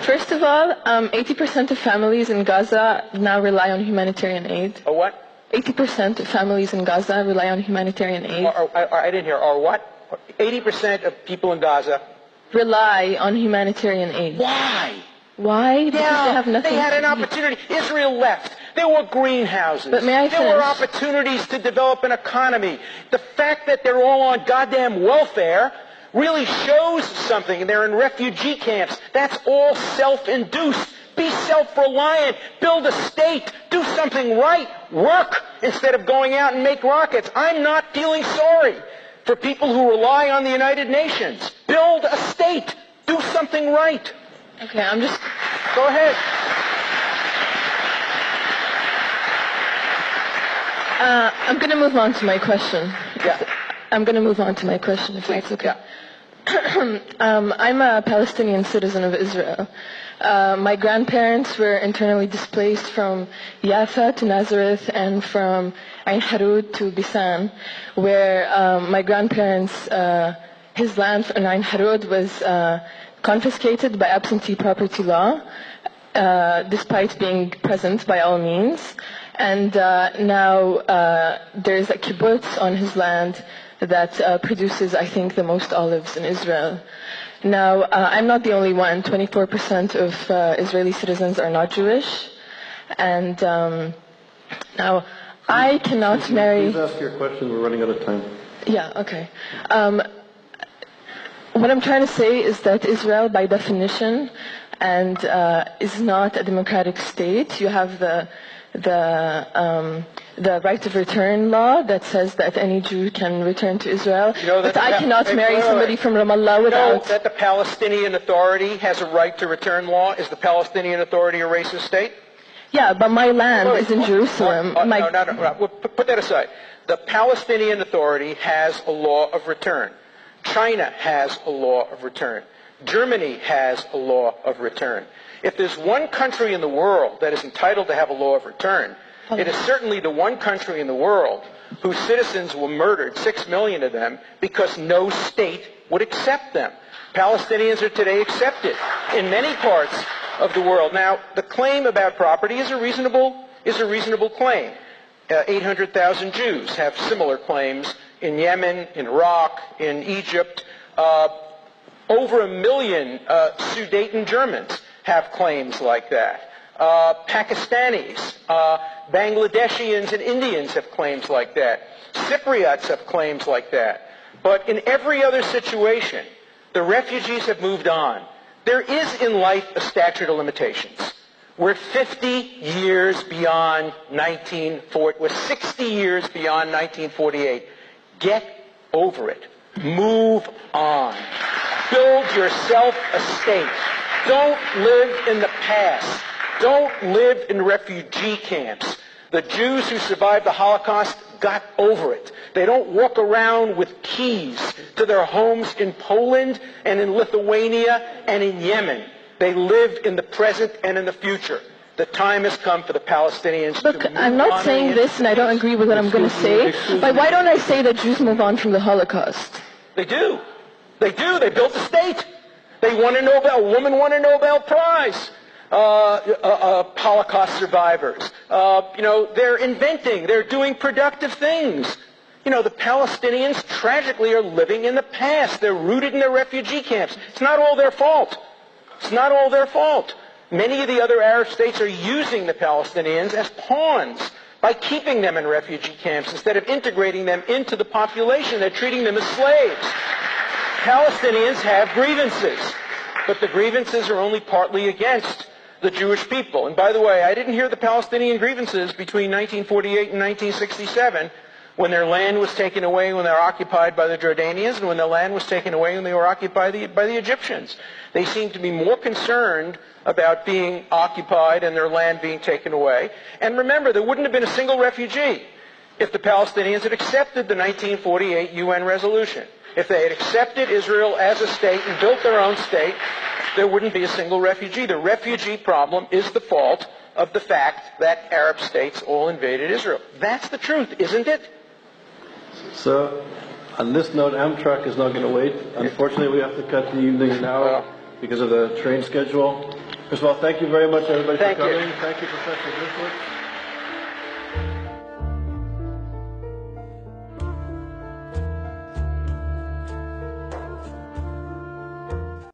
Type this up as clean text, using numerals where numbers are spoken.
First of all, 80% of families in Gaza now rely on humanitarian aid. A what? 80% of families in Gaza rely on humanitarian aid. I didn't hear. Or what? 80% of people in Gaza rely on humanitarian aid. Why? Why? Because they have nothing. They had an opportunity. Israel left. There were greenhouses. But may I finish? There were opportunities to develop an economy. The fact that they're all on goddamn welfare really shows something. They're in refugee camps. That's all self-induced. Be self-reliant. Build a state. Do something right. Work instead of going out and make rockets. I'm not feeling sorry for people who rely on the United Nations. Build a state. Do something right. Okay, I'm just... Go ahead. I'm going to move on to my question. Yeah. I'm going to move on to my question, if that's okay. Yeah. I'm a Palestinian citizen of Israel. My grandparents were internally displaced from Jaffa to Nazareth and from Ain Harud to Bisan, where my grandparents, his land in Ain Harud was confiscated by absentee property law, despite being present by all means. And now there's a kibbutz on his land that produces, I think, the most olives in Israel. Now, I'm not the only one. 24% of Israeli citizens are not Jewish. And now, I cannot marry... Please ask your question. We're running out of time. Yeah, okay. What I'm trying to say is that Israel, by definition, and is not a democratic state. You have the right of return law that says that any Jew can return to Israel. You know that but I cannot marry somebody from Ramallah without... You know that the Palestinian Authority has a right to return law? Is the Palestinian Authority a racist state? Yeah, but my land is in Jerusalem. No. We'll put that aside. The Palestinian Authority has a law of return. China has a law of return. Germany has a law of return. If there's one country in the world that is entitled to have a law of return, it is certainly the one country in the world whose citizens were murdered, 6 million of them, because no state would accept them. Palestinians are today accepted in many parts of the world. Now, the claim about property is a reasonable claim. 800,000 Jews have similar claims in Yemen, in Iraq, in Egypt. Over 1 million Sudeten Germans have claims like that. Pakistanis, Bangladeshians and Indians have claims like that. Cypriots have claims like that. But in every other situation, the refugees have moved on. There is in life a statute of limitations. We're 50 years beyond 1940. We're 60 years beyond 1948. Get over it. Move on. Build yourself a state. Don't live in the past. Don't live in refugee camps. The Jews who survived the Holocaust got over it. They don't walk around with keys to their homes in Poland and in Lithuania and in Yemen. They live in the present and in the future. The time has come for the Palestinians to move on. Look, I'm not saying this, and I don't agree with what I'm going to say, but why don't I say that Jews move on from the Holocaust? They do. They do. They built a state. They won a woman won a Nobel Prize. Holocaust survivors. They're inventing. They're doing productive things. The Palestinians tragically are living in the past. They're rooted in their refugee camps. It's not all their fault. It's not all their fault. Many of the other Arab states are using the Palestinians as pawns by keeping them in refugee camps instead of integrating them into the population. They're treating them as slaves. Palestinians have grievances, but the grievances are only partly against the Jewish people. And by the way, I didn't hear the Palestinian grievances between 1948 and 1967 when their land was taken away when they were occupied by the Jordanians and when their land was taken away when they were occupied by the Egyptians. They seem to be more concerned about being occupied and their land being taken away. And remember, there wouldn't have been a single refugee if the Palestinians had accepted the 1948 UN resolution. If they had accepted Israel as a state and built their own state, there wouldn't be a single refugee. The refugee problem is the fault of the fact that Arab states all invaded Israel. That's the truth, isn't it? So, on this note, Amtrak is not going to wait. Unfortunately, we have to cut the evening now because of the train schedule. First of all, thank you very much, everybody, Thank for you. coming. Thank you, Professor Griffith.